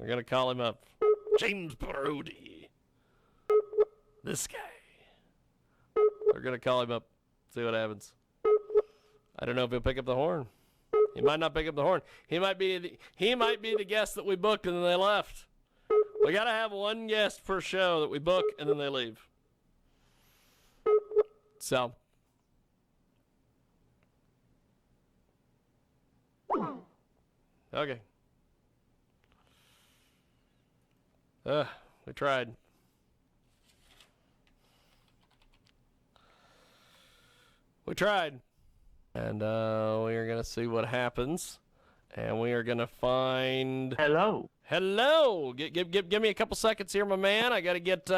We're going to call him up. James Brodie. This guy. We're going to call him up. See what happens. I don't know if he'll pick up the horn. He might not pick up the horn. He might be the guest that we booked and then they left. We got to have one guest per show that we book and then they leave. So. Okay. We tried. We tried. And we are going to see what happens. And we are going to find... Hello. Hello. Give me a couple seconds here, my man. I got to get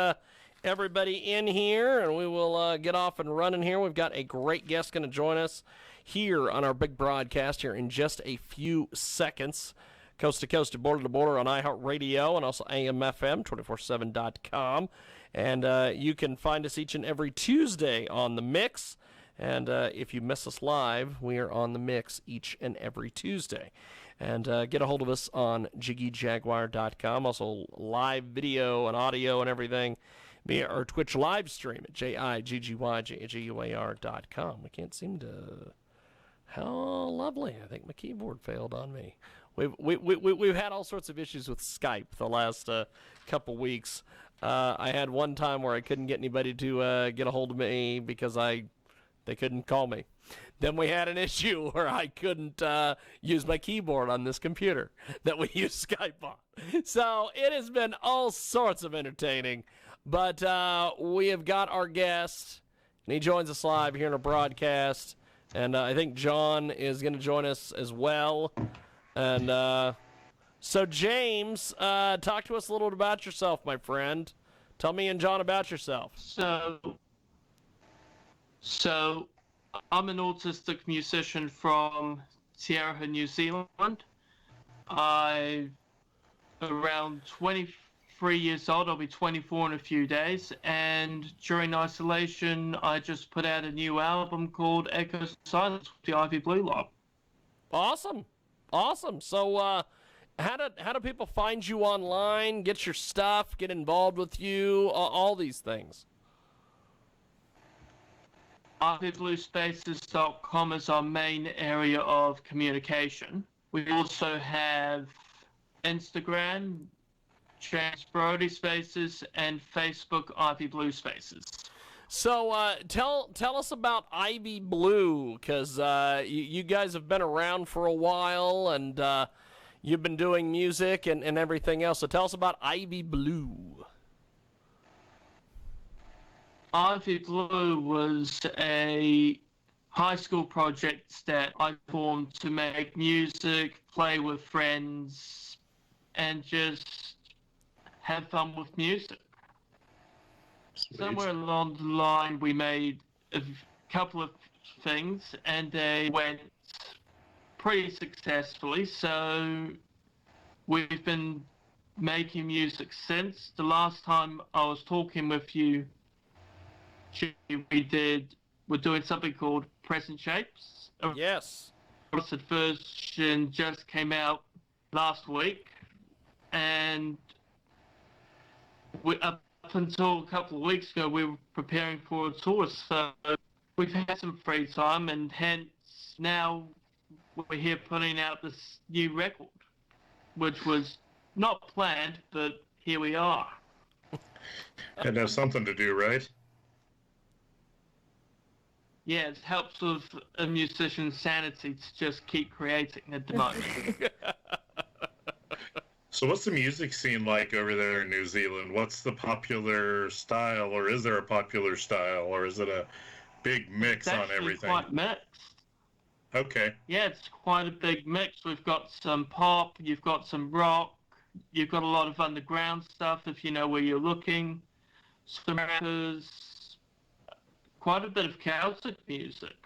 everybody in here, and we will get off and running here. We've got a great guest going to join us here on our big broadcast here in just a few seconds. Coast to coast, border to border on iHeartRadio and also AMFM247.com. And you can find us each and every Tuesday on The Mix. And if you miss us live, we are on The Mix each and every Tuesday. And get a hold of us on JiggyJaguar.com. Also live video and audio and everything via our Twitch live stream at JIGGYJAGUAR.com. We can't seem to... How lovely. I think my keyboard failed on me. We've had all sorts of issues with Skype the last couple weeks. I had one time where I couldn't get anybody to get a hold of me because they couldn't call me. Then we had an issue where I couldn't use my keyboard on this computer that we use Skype on. So it has been all sorts of entertaining. But we have got our guest, and he joins us live here in a broadcast. And I think John is going to join us as well. And so, James, talk to us a little bit about yourself, my friend. Tell me and John about yourself. So I'm an autistic musician from Tierra, New Zealand. I'm around 23 years old. I'll be 24 in a few days. And during isolation, I just put out a new album called Echo Silence with the Ivy Blue Lob. Awesome. So, how do people find you online, get your stuff, get involved with you, all these things? IvyBlueSpaces.com is our main area of communication. We also have Instagram, James Brodie Spaces, and Facebook Ivy Blue Spaces. So tell us about Ivy Blue, because you guys have been around for a while, and you've been doing music and everything else. So tell us about Ivy Blue. Ivy Blue was a high school project that I formed to make music, play with friends, and just have fun with music. Sweet. Somewhere along the line, we made a couple of things, and they went pretty successfully. So we've been making music since. The last time I was talking with you, we're doing something called Present Shapes. Yes. The version just came out last week, and up until a couple of weeks ago, we were preparing for a tour, so we've had some free time, and hence now we're here putting out this new record, which was not planned, but here we are. And there's something to do, right? Yeah, it helps with a musician's sanity to just keep creating at the moment. So what's the music scene like over there in New Zealand? What's the popular style, or is there a popular style, or is it a big mix on everything? It's quite mixed. Okay. Yeah, it's quite a big mix. We've got some pop, you've got some rock, you've got a lot of underground stuff if you know where you're looking, some rappers, quite a bit of Celtic music.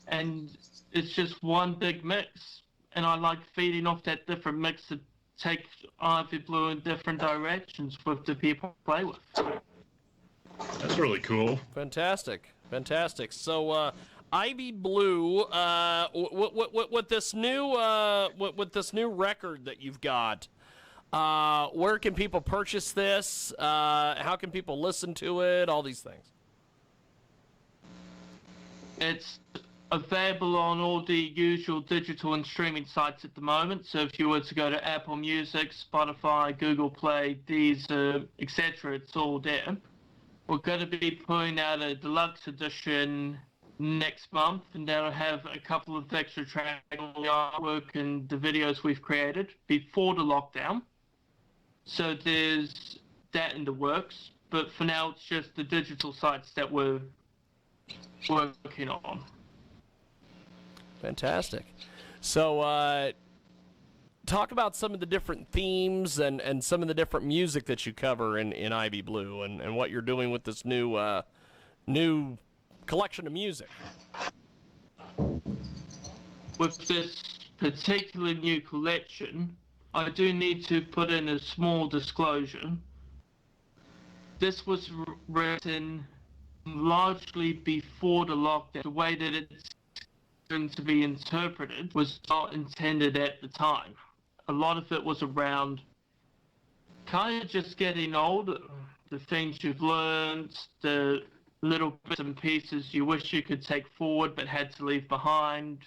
And it's just one big mix. And I like feeding off that different mix to take Ivy Blue in different directions with the people I play with. That's really cool. Fantastic. So Ivy Blue, with this new record that you've got, where can people purchase this? How can people listen to it? All these things. It's available on all the usual digital and streaming sites at the moment. So if you were to go to Apple Music, Spotify, Google Play, Deezer, etc., it's all there. We're going to be putting out a deluxe edition next month, and that'll have a couple of extra tracks, all the artwork and the videos we've created before the lockdown. So there's that in the works, but for now it's just the digital sites that we're working on. Fantastic. So, talk about some of the different themes and some of the different music that you cover in Ivy Blue and what you're doing with this new collection of music. With this particular new collection, I do need to put in a small disclosure. This was written largely before the lockdown. The way that it's going to be interpreted was not intended at the time. A lot of it was around kind of just getting older, the things you've learned, the little bits and pieces you wish you could take forward but had to leave behind,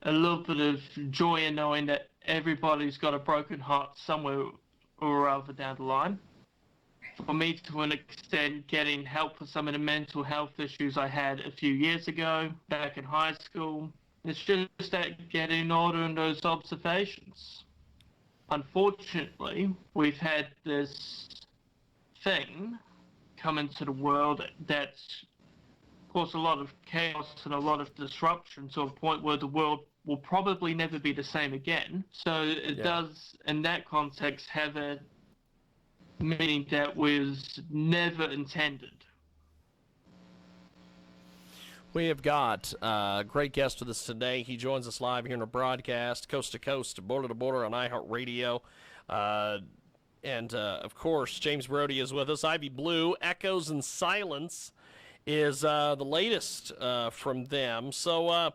a little bit of joy in knowing that everybody's got a broken heart somewhere or other down the line. For me, to an extent, getting help for some of the mental health issues I had a few years ago, back in high school. It's just that getting older and those observations. Unfortunately, we've had this thing come into the world that's caused a lot of chaos and a lot of disruption to a point where the world will probably never be the same again. So it does, in that context, have a meaning that was never intended. We have got a great guest with us today. He joins us live here in a broadcast, coast to coast, border to border on iHeartRadio. And of course, James Brodie is with us. Ivy Blue, Echoes and Silence is the latest from them. So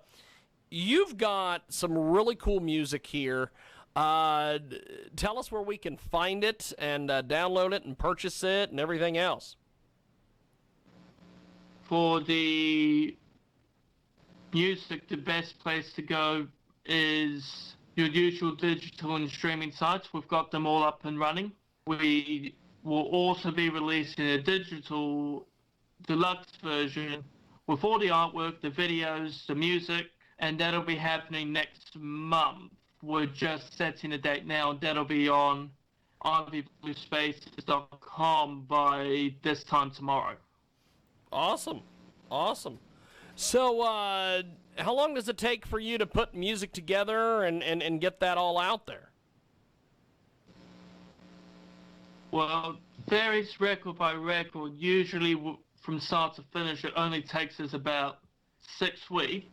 you've got some really cool music here. Tell us where we can find it and download it and purchase it and everything else. For the music, the best place to go is your usual digital and streaming sites. We've got them all up and running. We will also be releasing a digital deluxe version with all the artwork, the videos, the music, and that'll be happening next month. We're just setting a date now, and that'll be on ivybluespaces.com by this time tomorrow. Awesome. So, how long does it take for you to put music together and get that all out there? Well, varies record by record. Usually, from start to finish, it only takes us about 6 weeks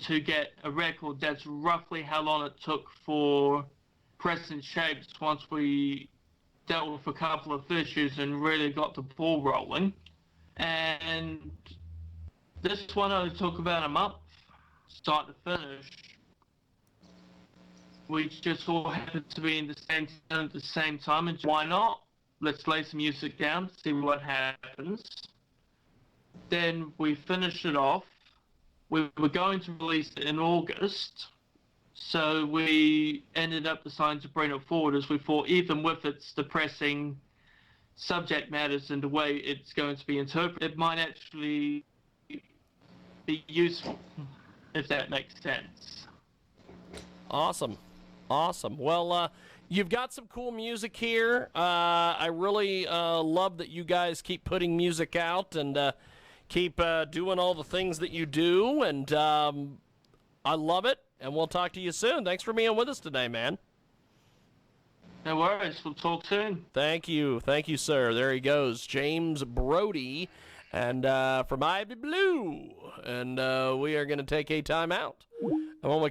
to get a record. That's roughly how long it took for Present Shapes once we dealt with a couple of issues and really got the ball rolling. And this one only took about a month, start to finish. We just all happened to be in the same town at the same time, and why not? Let's lay some music down, see what happens. Then we finished it off. We were going to release it in August, so we ended up deciding to bring it forward as we thought, even with its depressing subject matters and the way it's going to be interpreted, it might actually be useful, if that makes sense. Awesome. Well, you've got some cool music here. I really love that you guys keep putting music out and keep doing all the things that you do, and I love it, and we'll talk to you soon. Thanks for being with us today, man. No worries. We'll talk soon. Thank you, sir. There he goes, James Brodie, and from Ivy Blue, and we are going to take a time out. And when we